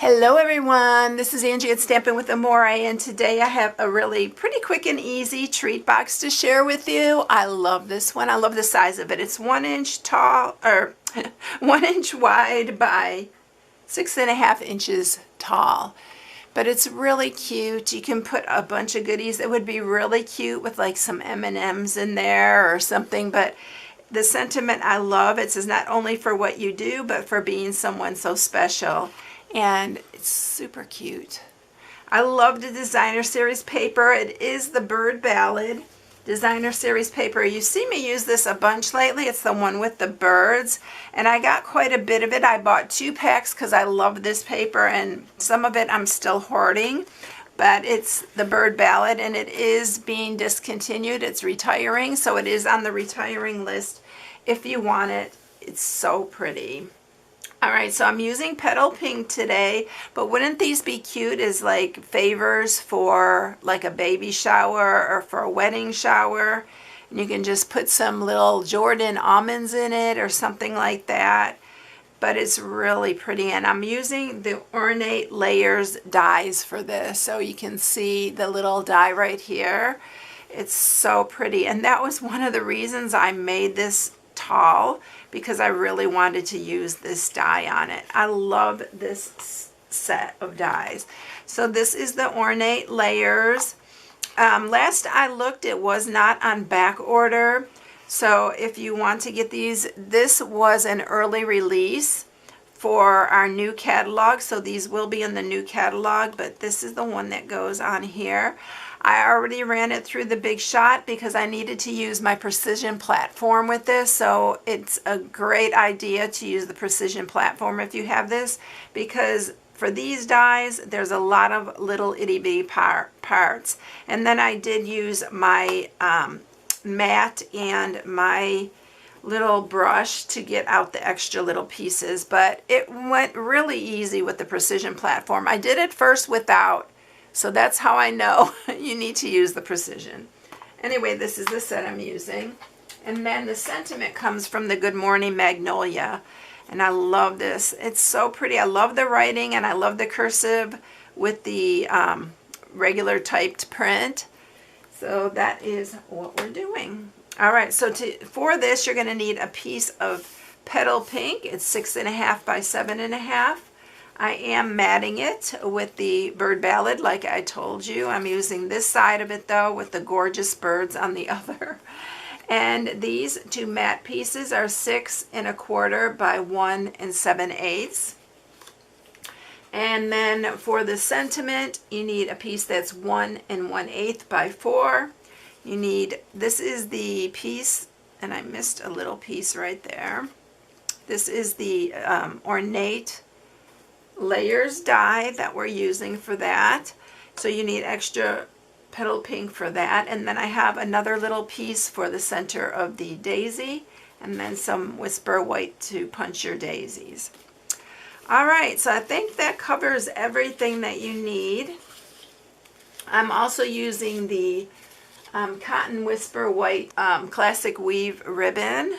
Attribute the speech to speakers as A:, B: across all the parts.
A: Hello everyone, this is Angie at Stampin' with Amore, and today I have a really pretty quick and easy treat box to share with you. I love this one. I love the size of it. It's 1 inch tall, or 1 inch wide by 6.5 inches tall. But it's really cute. You can put a bunch of goodies. It would be really cute with like some M&Ms in there or something, but the sentiment I love, it says not only for what you do, but for being someone so special. And it's super cute. I love the designer series paper. It is the Bird Ballad designer series paper. You see me use this a bunch lately. It's the one with the birds, and I got quite a bit of it. I bought 2 packs because I love this paper, and some of it I'm still hoarding, but it's the Bird Ballad, and it is being discontinued. It's retiring, so it is on the retiring list if you want it. It's so pretty. Alright, so I'm using Petal Pink today, but wouldn't these be cute as like favors for like a baby shower or for a wedding shower? And you can just put some little Jordan almonds in it or something like that. But it's really pretty, and I'm using the Ornate Layers dies for this, so you can see the little die right here. It's so pretty, and that was one of the reasons I made this tall, because I really wanted to use this die on it. I love this set of dies. So this is the Ornate Layers. Last I looked, it was not on back order. So if you want to get these, this was an early release for our new catalog. So these will be in the new catalog, but this is the one that goes on here. I already ran it through the Big Shot because I needed to use my precision platform with this, so it's a great idea to use the precision platform if you have this, because for these dies there's a lot of little itty bitty parts. And then I did use my mat and my little brush to get out the extra little pieces, but it went really easy with the precision platform. I did it first without, so that's how I know you need to use the precision. Anyway, this is the set I'm using. And then the sentiment comes from the Good Morning Magnolia. And I love this. It's so pretty. I love the writing, and I love the cursive with the regular typed print. So that is what we're doing. All right, so for this, you're going to need a piece of Petal Pink. It's 6.5 by 7.5. I am matting it with the Bird Ballad like I told you. I'm using this side of it though with the gorgeous birds on the other. And these 2 matte pieces are 6.25 by 1 7/8. And then for the sentiment, you need a piece that's 1 1/8 by 4. You need, this is the piece, and I missed a little piece right there. This is the Ornate Layers die that we're using for that. So you need extra Petal Pink for that. And then I have another little piece for the center of the daisy, and then some Whisper White to punch your daisies. Alright, so I think that covers everything that you need. I'm also using the Cotton Whisper White Classic Weave ribbon.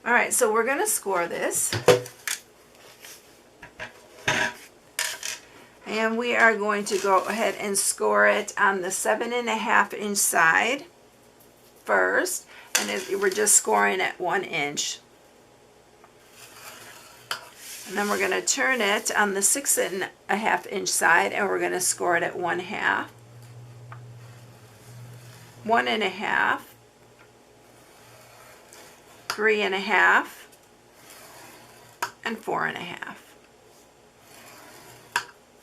A: Alright, so we're going to score this. And we are going to go ahead and score it on the 7.5 inch side first. And we're just scoring at 1 inch. And then we're going to turn it on the 6.5 inch side, and we're going to score it at 1/2, 1.5, 3.5, and 4.5.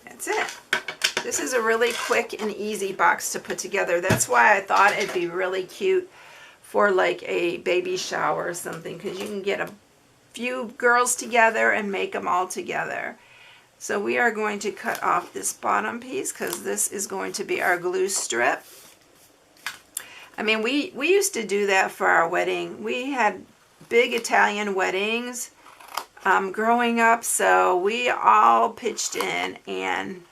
A: That's it. This is a really quick and easy box to put together. That's why I thought it'd be really cute for like a baby shower or something, because you can get a few girls together and make them all together. So we are going to cut off this bottom piece because this is going to be our glue strip. I mean, we used to do that for our wedding. We had big Italian weddings growing up, so we all pitched in and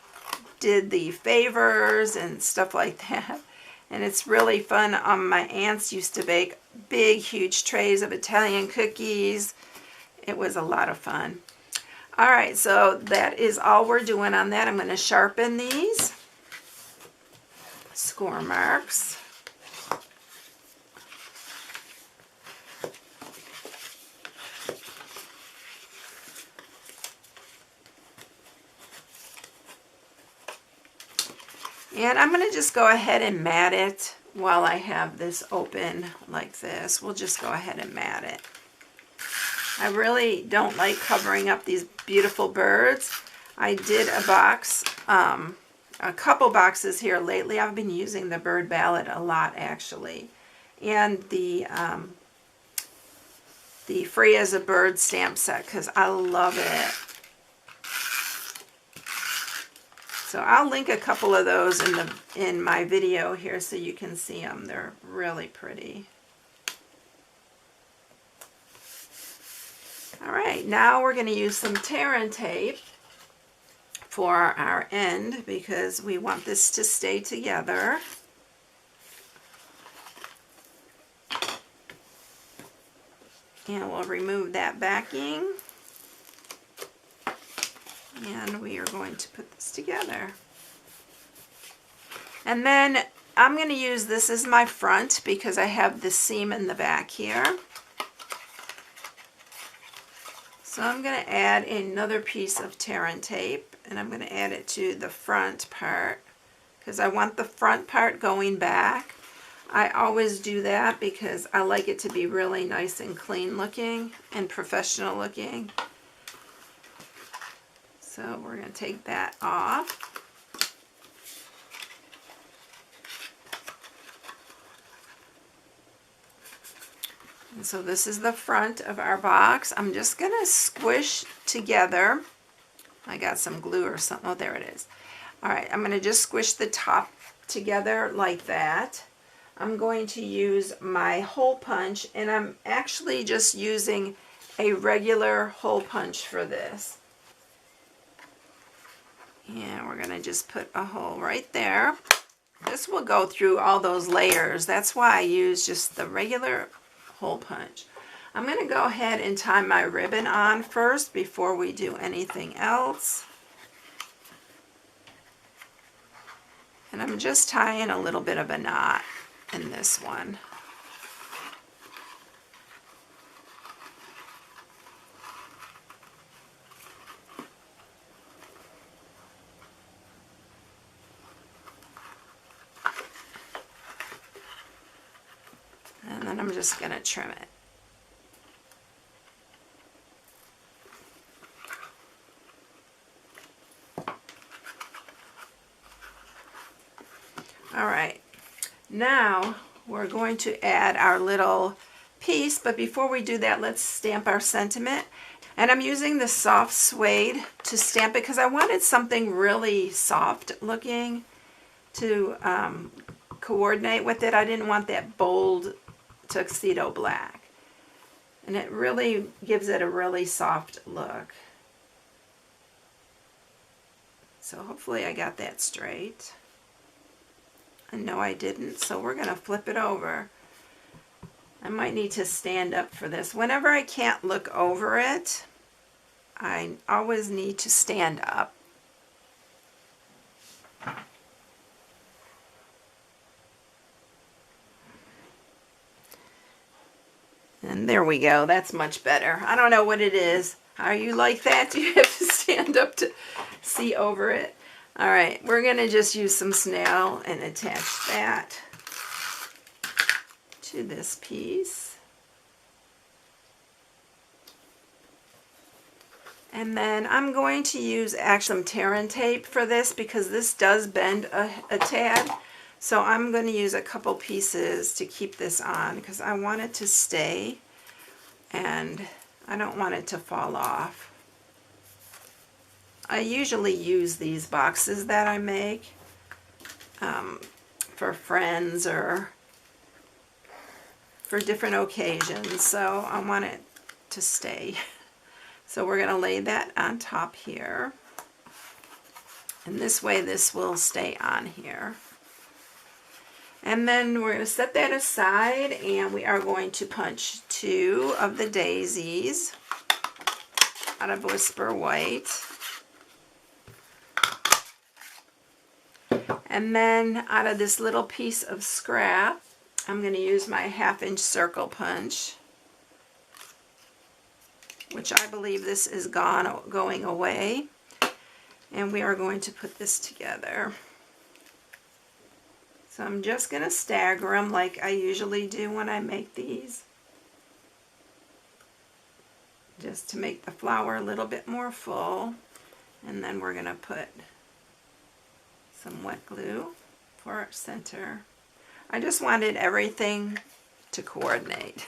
A: did the favors and stuff like that. And it's really fun. My aunts used to bake big, huge trays of Italian cookies. It was a lot of fun. All right, so that is all we're doing on that. I'm going to sharpen these score marks. And I'm going to just go ahead and mat it while I have this open like this. We'll just go ahead and mat it. I really don't like covering up these beautiful birds. I did a box, a couple boxes here lately. I've been using the bird ballad a lot actually. And the Free as a Bird stamp set because I love it. So I'll link a couple of those in my video here so you can see them. They're really pretty. All right, now we're going to use some tear and tape for our end because we want this to stay together. And we'll remove that backing. And we are going to put this together. And then I'm going to use this as my front because I have the seam in the back here. So I'm going to add another piece of tear and tape, and I'm going to add it to the front part because I want the front part going back. I always do that because I like it to be really nice and clean looking and professional looking. So we're going to take that off. And so this is the front of our box. I'm just going to squish together. I got some glue or something. Oh, there it is. All right, I'm going to just squish the top together like that. I'm going to use my hole punch, and I'm actually just using a regular hole punch for this. And we're going to just put a hole right there. This will go through all those layers. That's why I use just the regular hole punch. I'm going to go ahead and tie my ribbon on first before we do anything else. And I'm just tying a little bit of a knot in this one. And then I'm just going to trim it. All right, now we're going to add our little piece, but before we do that, let's stamp our sentiment. And I'm using the soft suede to stamp it because I wanted something really soft looking to coordinate with it. I didn't want that bold tuxedo black. And it really gives it a really soft look. So hopefully I got that straight. No, I didn't, so we're going to flip it over. I might need to stand up for this. Whenever I can't look over it, I always need to stand up. And there we go. That's much better. I don't know what it is. Are you like that? Do you have to stand up to see over it? All right, we're going to just use some snail and attach that to this piece. And then I'm going to use actually some tear and tape for this because this does bend a tad. So I'm going to use a couple pieces to keep this on because I want it to stay and I don't want it to fall off. I usually use these boxes that I make for friends or for different occasions, so I want it to stay. So we're going to lay that on top here, and this way this will stay on here. And then we're going to set that aside, and we are going to punch 2 of the daisies. out of Whisper White. And then out of this little piece of scrap, I'm going to use my 1/2-inch circle punch, which I believe this is going away. And we are going to put this together. So I'm just going to stagger them like I usually do when I make these, just to make the flower a little bit more full. And then we're going to put some wet glue for our center. I just wanted everything to coordinate.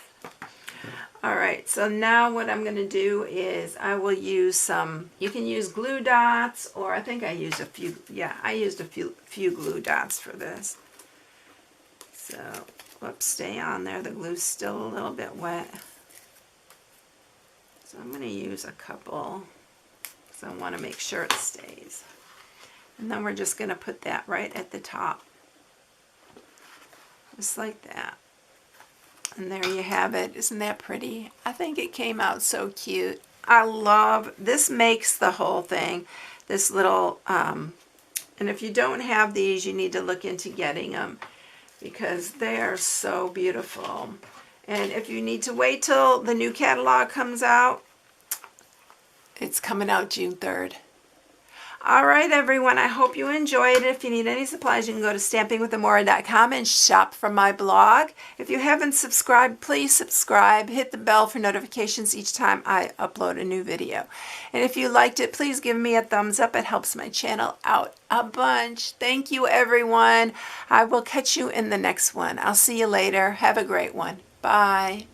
A: Alright, so now what I'm going to do is I will use some, you can use glue dots, or I think I used a few, yeah, I used a few glue dots for this. So, whoops, stay on there, the glue's still a little bit wet. So I'm going to use a couple, because I want to make sure it stays. And then we're just going to put that right at the top. Just like that. And there you have it. Isn't that pretty? I think it came out so cute. I love, this makes the whole thing. This little, and if you don't have these, you need to look into getting them, because they are so beautiful. And if you need to wait till the new catalog comes out, it's coming out June 3rd. Alright everyone, I hope you enjoyed it. If you need any supplies, you can go to stampingwithamora.com and shop from my blog. If you haven't subscribed, please subscribe. Hit the bell for notifications each time I upload a new video. And if you liked it, please give me a thumbs up. It helps my channel out a bunch. Thank you everyone. I will catch you in the next one. I'll see you later. Have a great one. Bye.